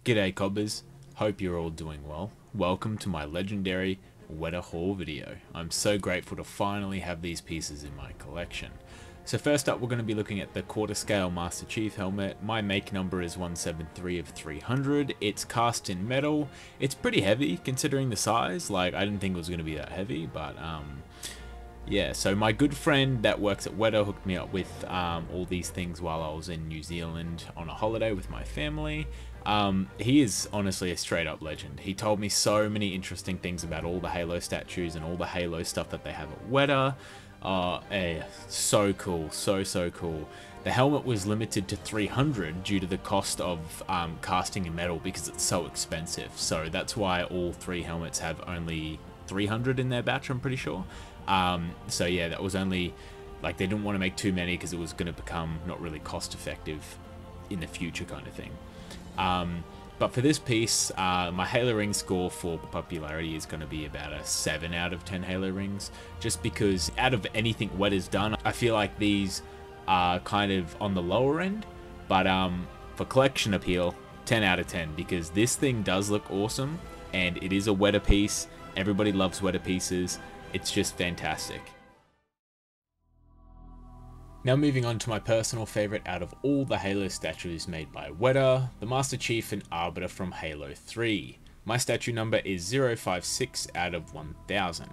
G'day Cobbas, hope you're all doing well. Welcome to my legendary Weta haul video. I'm so grateful to finally have these pieces in my collection. So first up we're going to be looking at the quarter scale Master Chief helmet. My make number is 173 of 300. It's cast in metal. It's pretty heavy considering the size. Like, I didn't think it was going to be that heavy, but yeah, so my good friend that works at Weta hooked me up with all these things while I was in New Zealand on a holiday with my family. He is honestly a straight up legend. He told me so many interesting things about all the Halo statues and all the Halo stuff that they have at Weta. So cool, so cool. The helmet was limited to 300 due to the cost of casting in metal because it's so expensive. So that's why all three helmets have only 300 in their batch, I'm pretty sure. So yeah, that was only, like, they didn't want to make too many because it was going to become not really cost effective in the future kind of thing. But for this piece, my Halo ring score for popularity is going to be about a 7 out of 10 Halo rings, just because out of anything Weta's done, I feel like these are kind of on the lower end, but for collection appeal, 10 out of 10, because this thing does look awesome, and it is a Weta piece. Everybody loves Weta pieces. It's just fantastic. Now moving on to my personal favourite out of all the Halo statues made by Weta, the Master Chief and Arbiter from Halo 3. My statue number is 056 out of 1000.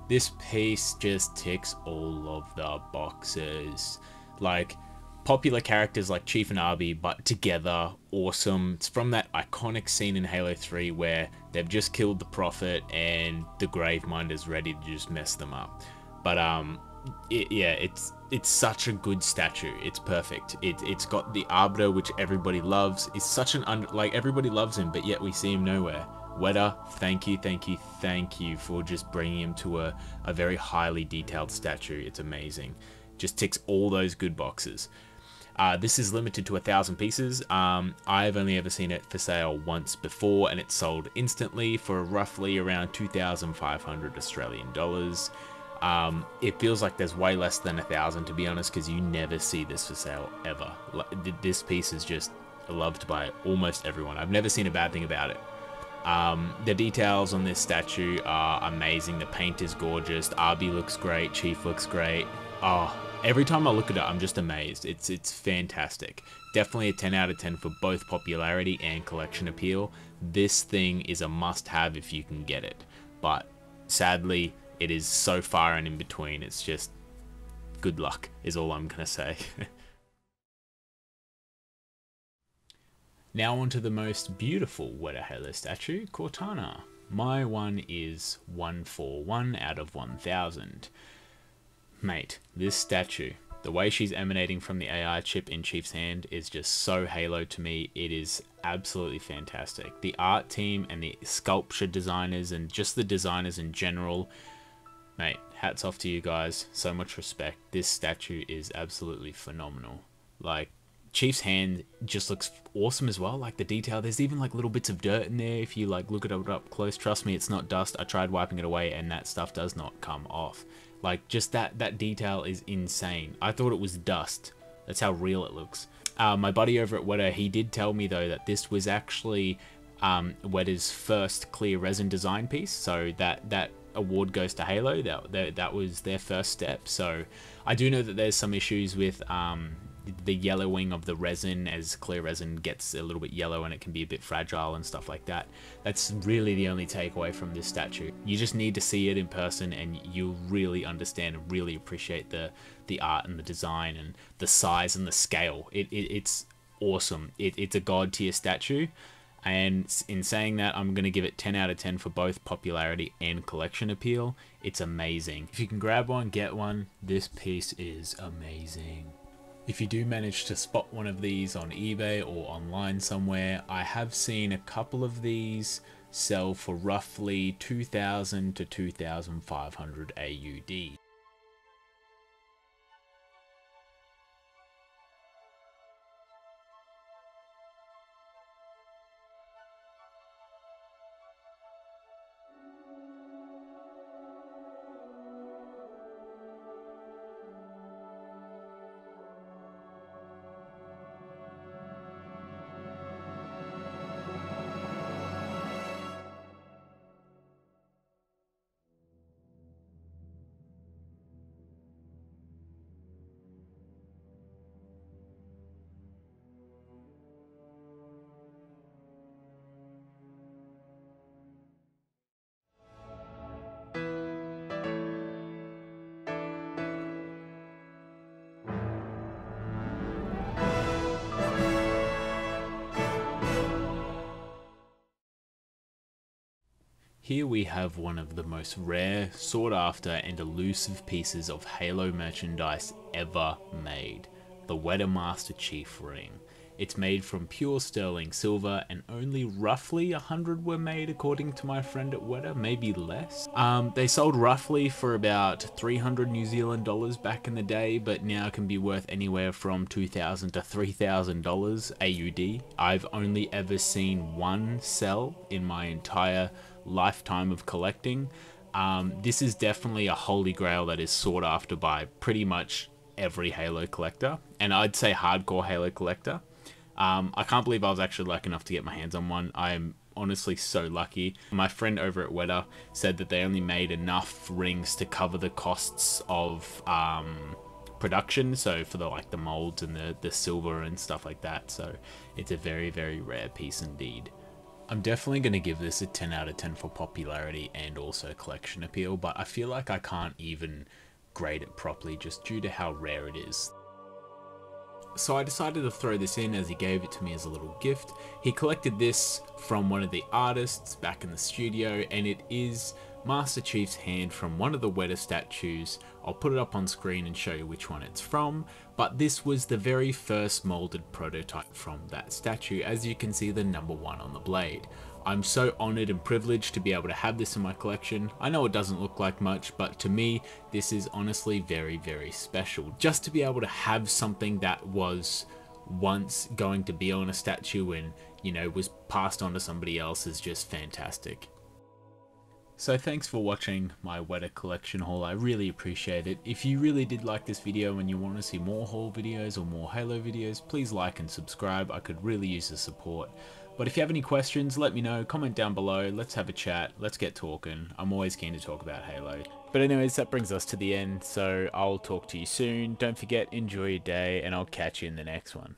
This piece just ticks all of the boxes. Like, popular characters like Chief and Arby, but together, awesome. It's from that iconic scene in Halo 3 where they've just killed the Prophet and the Graveminder's ready to just mess them up. But it's such a good statue. It's perfect. It's got the Arbiter, which everybody loves. It's such an like, everybody loves him, but yet we see him nowhere. Weta, thank you for just bringing him to a very highly detailed statue. It's amazing. Just ticks all those good boxes. This is limited to 1,000 pieces. I've only ever seen it for sale once before, and it sold instantly for roughly around 2,500 Australian dollars. It feels like there's way less than 1,000, to be honest, because you never see this for sale ever. This piece is just loved by almost everyone. I've never seen a bad thing about it. The details on this statue are amazing. The paint is gorgeous. Arby looks great. Chief looks great. Oh, every time I look at it, I'm just amazed. It's fantastic. Definitely a 10 out of 10 for both popularity and collection appeal. This thing is a must-have if you can get it. But sadly, it is so far and in between. It's just good luck is all I'm gonna say. Now onto the most beautiful Weta Halo statue, Cortana. My one is 141 out of 1000. Mate, this statue, the way she's emanating from the AI chip in Chief's hand is just so Halo to me. It is absolutely fantastic. The art team and the sculpture designers and just the designers in general, mate, hats off to you guys. So much respect. This statue is absolutely phenomenal. Like, Chief's hand just looks awesome as well. Like, the detail, there's even like little bits of dirt in there if you like look at it up close. Trust me, it's not dust. I tried wiping it away and that stuff does not come off. Like, just that detail is insane. I thought it was dust. That's how real it looks. My buddy over at Weta, he did tell me though that this was actually Weta's first clear resin design piece. So that award goes to Halo. That was their first step. So I do know that there's some issues with the yellowing of the resin, as clear resin gets a little bit yellow and it can be a bit fragile and stuff like that. That's really the only takeaway from this statue. You just need to see it in person and you'll really understand and really appreciate the art and the design and the size and the scale. It's awesome. It's a god tier statue. And in saying that, I'm going to give it 10 out of 10 for both popularity and collection appeal. It's amazing. If you can grab one, get one. This piece is amazing. If you do manage to spot one of these on eBay or online somewhere, I have seen a couple of these sell for roughly 2,000 to 2,500 AUD. Here we have one of the most rare, sought after and elusive pieces of Halo merchandise ever made, the Weta Master Chief ring. It's made from pure sterling silver and only roughly 100 were made according to my friend at Weta, maybe less. They sold roughly for about 300 New Zealand dollars back in the day, but now can be worth anywhere from $2,000 to $3,000 AUD. I've only ever seen one sell in my entire lifetime of collecting. This is definitely a holy grail that is sought after by pretty much every Halo collector, and I'd say hardcore Halo collector. I can't believe I was actually lucky enough to get my hands on one. I'm honestly so lucky. My friend over at Weta said that they only made enough rings to cover the costs of production, so for the molds and the silver and stuff like that. So it's a very, very rare piece indeed. I'm definitely going to give this a 10 out of 10 for popularity and also collection appeal, but I feel like I can't even grade it properly just due to how rare it is. So I decided to throw this in as he gave it to me as a little gift. He collected this from one of the artists back in the studio, and it is Master Chief's hand from one of the Weta statues. I'll put it up on screen and show you which one it's from, but this was the very first molded prototype from that statue. As you can see, the #1 on the blade. I'm so honored and privileged to be able to have this in my collection. I know it doesn't look like much, but to me, this is honestly very, very special. Just to be able to have something that was once going to be on a statue and, you know, was passed on to somebody else is just fantastic. So thanks for watching my Weta collection haul, I really appreciate it. If you really did like this video and you want to see more haul videos or more Halo videos, please like and subscribe, I could really use the support. But if you have any questions, let me know, comment down below, let's have a chat, let's get talking. I'm always keen to talk about Halo. But anyways, that brings us to the end, so I'll talk to you soon. Don't forget, enjoy your day, and I'll catch you in the next one.